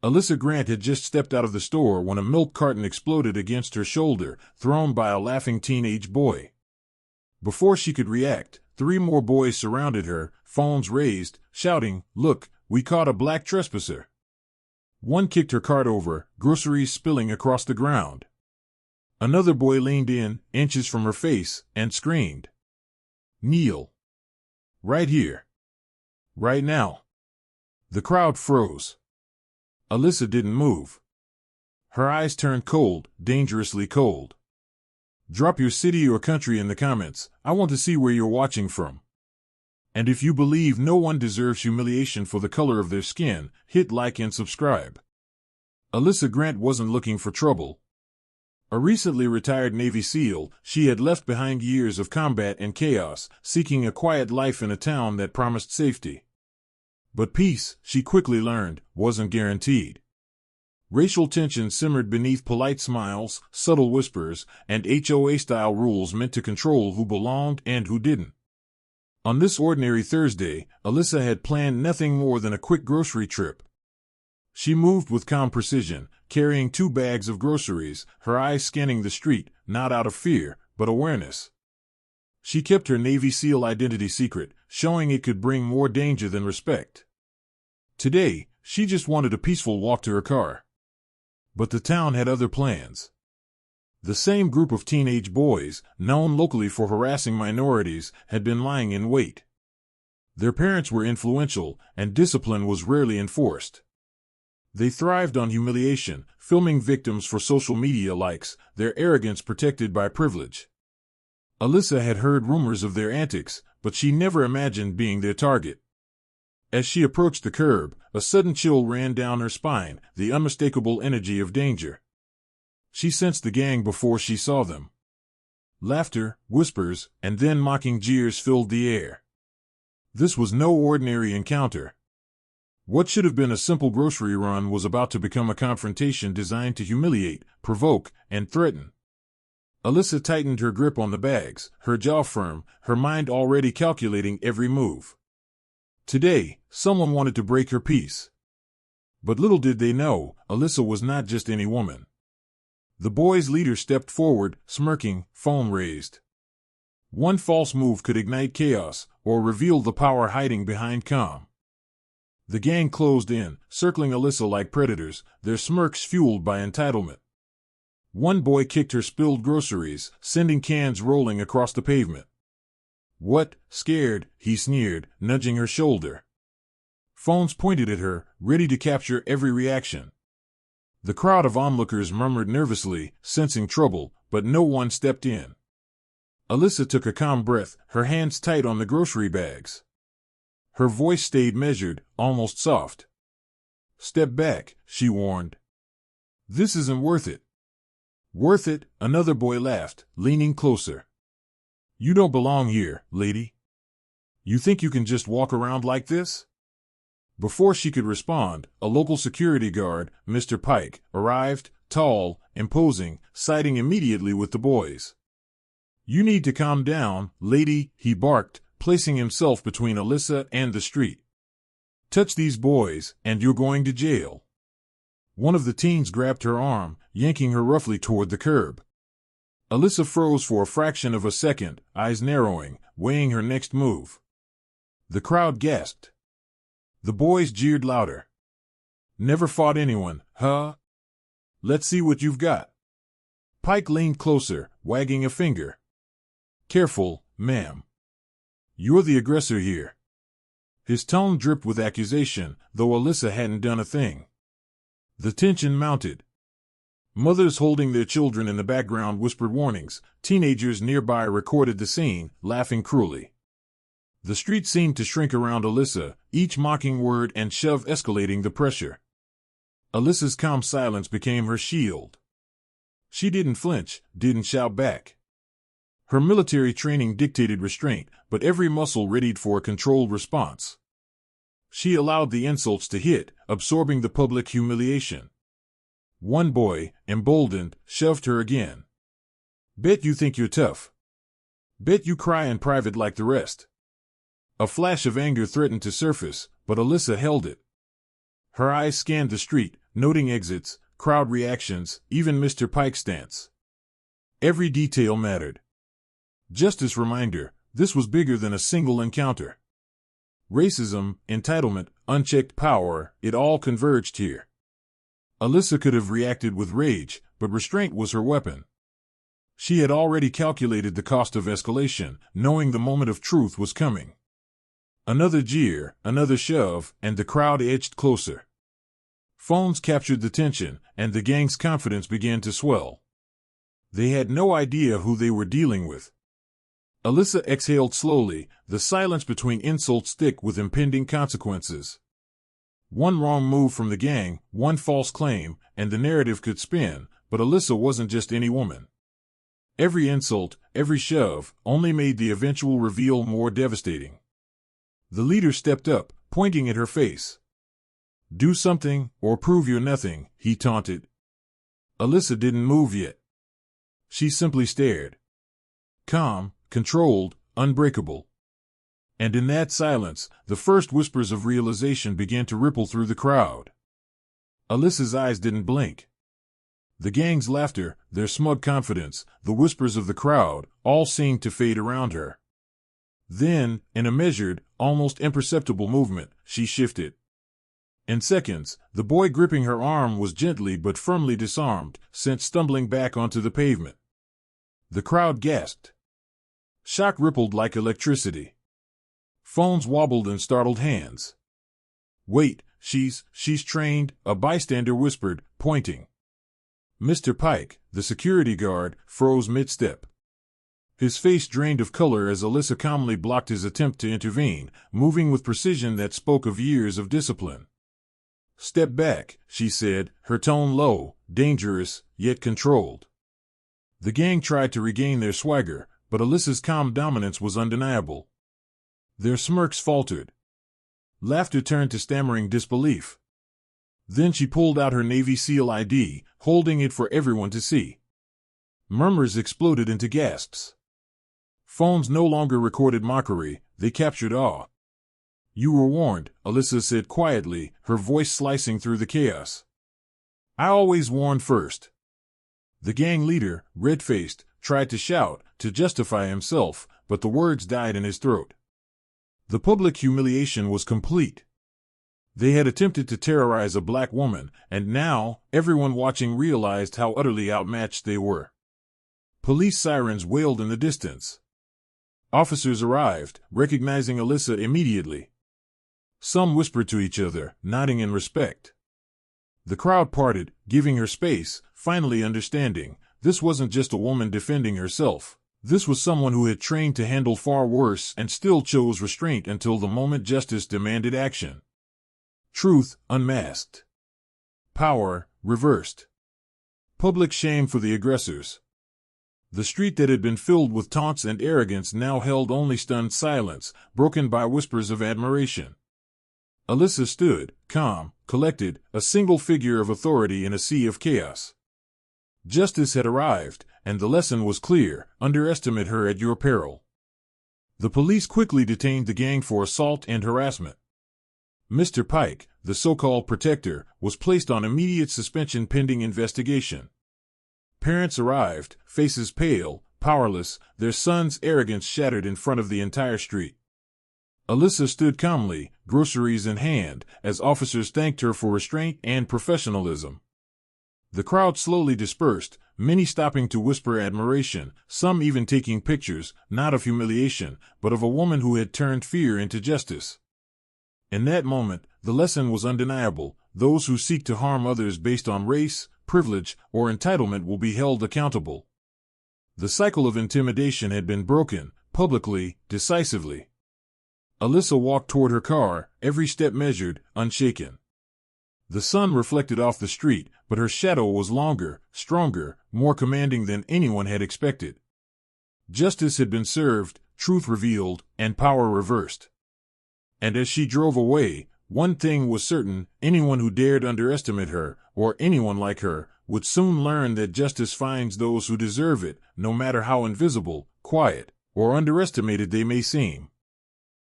Alyssa Grant had just stepped out of the store when a milk carton exploded against her shoulder, thrown by a laughing teenage boy. Before she could react, 3 more boys surrounded her, phones raised, shouting, "Look, we caught a black trespasser." One kicked her cart over, groceries spilling across the ground. Another boy leaned in, inches from her face, and screamed, "Kneel. Right here. Right now." The crowd froze. Alyssa didn't move. Her eyes turned cold, dangerously cold. Drop your city or country in the comments. I want to see where you're watching from. And if you believe no one deserves humiliation for the color of their skin, hit like and subscribe. Alyssa Grant wasn't looking for trouble. A recently retired Navy SEAL, she had left behind years of combat and chaos, seeking a quiet life in a town that promised safety. But peace, she quickly learned, wasn't guaranteed. Racial tension simmered beneath polite smiles, subtle whispers, and HOA-style rules meant to control who belonged and who didn't. On this ordinary Thursday, Alyssa had planned nothing more than a quick grocery trip. She moved with calm precision, carrying 2 bags of groceries, her eyes scanning the street, not out of fear, but awareness. She kept her Navy SEAL identity secret, showing it could bring more danger than respect. Today, she just wanted a peaceful walk to her car. But the town had other plans. The same group of teenage boys, known locally for harassing minorities, had been lying in wait. Their parents were influential, and discipline was rarely enforced. They thrived on humiliation, filming victims for social media likes, their arrogance protected by privilege. Alyssa had heard rumors of their antics, but she never imagined being their target. As she approached the curb, a sudden chill ran down her spine, the unmistakable energy of danger. She sensed the gang before she saw them. Laughter, whispers, and then mocking jeers filled the air. This was no ordinary encounter. What should have been a simple grocery run was about to become a confrontation designed to humiliate, provoke, and threaten. Alyssa tightened her grip on the bags, her jaw firm, her mind already calculating every move. Today, someone wanted to break her peace. But little did they know, Alyssa was not just any woman. The boys' leader stepped forward, smirking, phone raised. One false move could ignite chaos, or reveal the power hiding behind calm. The gang closed in, circling Alyssa like predators, their smirks fueled by entitlement. One boy kicked her spilled groceries, sending cans rolling across the pavement. "What, scared?" he sneered, nudging her shoulder. Phones pointed at her, ready to capture every reaction. The crowd of onlookers murmured nervously, sensing trouble, but no one stepped in. Alyssa took a calm breath, her hands tight on the grocery bags. Her voice stayed measured, almost soft. "Step back," she warned. "This isn't worth it." "Worth it?" Another boy laughed, leaning closer. "You don't belong here, lady. You think you can just walk around like this?" Before she could respond, a local security guard, Mr. Pike, arrived, tall, imposing, siding immediately with the boys. "You need to calm down, lady," he barked, placing himself between Alyssa and the street. "Touch these boys, and you're going to jail." One of the teens grabbed her arm, yanking her roughly toward the curb. Alyssa froze for a fraction of a second, eyes narrowing, weighing her next move. The crowd gasped. The boys jeered louder. "Never fought anyone, huh? Let's see what you've got." Pike leaned closer, wagging a finger. "Careful, ma'am. You're the aggressor here." His tone dripped with accusation, though Alyssa hadn't done a thing. The tension mounted. Mothers holding their children in the background whispered warnings. Teenagers nearby recorded the scene, laughing cruelly. The street seemed to shrink around Alyssa, each mocking word and shove escalating the pressure. Alyssa's calm silence became her shield. She didn't flinch, didn't shout back. Her military training dictated restraint, but every muscle readied for a controlled response. She allowed the insults to hit, absorbing the public humiliation. One boy, emboldened, shoved her again. "Bet you think you're tough. Bet you cry in private like the rest." A flash of anger threatened to surface, but Alyssa held it. Her eyes scanned the street, noting exits, crowd reactions, even Mr. Pike's stance. Every detail mattered. Justice reminder, this was bigger than a single encounter. Racism, entitlement, unchecked power, it all converged here. Alyssa could have reacted with rage, but restraint was her weapon. She had already calculated the cost of escalation, knowing the moment of truth was coming. Another jeer, another shove, and the crowd edged closer. Phones captured the tension, and the gang's confidence began to swell. They had no idea who they were dealing with. Alyssa exhaled slowly, the silence between insults thick with impending consequences. One wrong move from the gang, one false claim, and the narrative could spin, but Alyssa wasn't just any woman. Every insult, every shove, only made the eventual reveal more devastating. The leader stepped up, pointing at her face. "Do something, or prove you're nothing," he taunted. Alyssa didn't move yet. She simply stared. Calm, controlled, unbreakable. And in that silence, the first whispers of realization began to ripple through the crowd. Alyssa's eyes didn't blink. The gang's laughter, their smug confidence, the whispers of the crowd, all seemed to fade around her. Then, in a measured, almost imperceptible movement, she shifted. In seconds, the boy gripping her arm was gently but firmly disarmed, sent stumbling back onto the pavement. The crowd gasped. Shock rippled like electricity. Phones wobbled in startled hands. "Wait, she's trained," a bystander whispered, pointing. Mr. Pike, the security guard, froze mid-step. His face drained of color as Alyssa calmly blocked his attempt to intervene, moving with precision that spoke of years of discipline. "Step back," she said, her tone low, dangerous, yet controlled. The gang tried to regain their swagger, but Alyssa's calm dominance was undeniable. Their smirks faltered. Laughter turned to stammering disbelief. Then she pulled out her Navy SEAL ID, holding it for everyone to see. Murmurs exploded into gasps. Phones no longer recorded mockery, they captured awe. "You were warned," Alyssa said quietly, her voice slicing through the chaos. "I always warn first." The gang leader, red-faced, tried to shout, to justify himself, but the words died in his throat. The public humiliation was complete. They had attempted to terrorize a black woman, and now, everyone watching realized how utterly outmatched they were. Police sirens wailed in the distance. Officers arrived, recognizing Alyssa immediately. Some whispered to each other, nodding in respect. The crowd parted, giving her space, finally understanding, this wasn't just a woman defending herself. This was someone who had trained to handle far worse and still chose restraint until the moment justice demanded action. Truth unmasked. Power reversed. Public shame for the aggressors. The street that had been filled with taunts and arrogance now held only stunned silence, broken by whispers of admiration. Alyssa stood, calm, collected, a single figure of authority in a sea of chaos. Justice had arrived, and the lesson was clear: underestimate her at your peril. The police quickly detained the gang for assault and harassment. Mr. Pike, the so-called protector, was placed on immediate suspension pending investigation. Parents arrived, faces pale, powerless, their son's arrogance shattered in front of the entire street. Alyssa stood calmly, groceries in hand, as officers thanked her for restraint and professionalism. The crowd slowly dispersed, many stopping to whisper admiration, some even taking pictures, not of humiliation, but of a woman who had turned fear into justice. In that moment, the lesson was undeniable: those who seek to harm others based on race, privilege, or entitlement will be held accountable. The cycle of intimidation had been broken, publicly, decisively. Alyssa walked toward her car, every step measured, unshaken. The sun reflected off the street, but her shadow was longer, stronger, more commanding than anyone had expected. Justice had been served, truth revealed, and power reversed. And as she drove away, one thing was certain: anyone who dared underestimate her, or anyone like her, would soon learn that justice finds those who deserve it, no matter how invisible, quiet, or underestimated they may seem.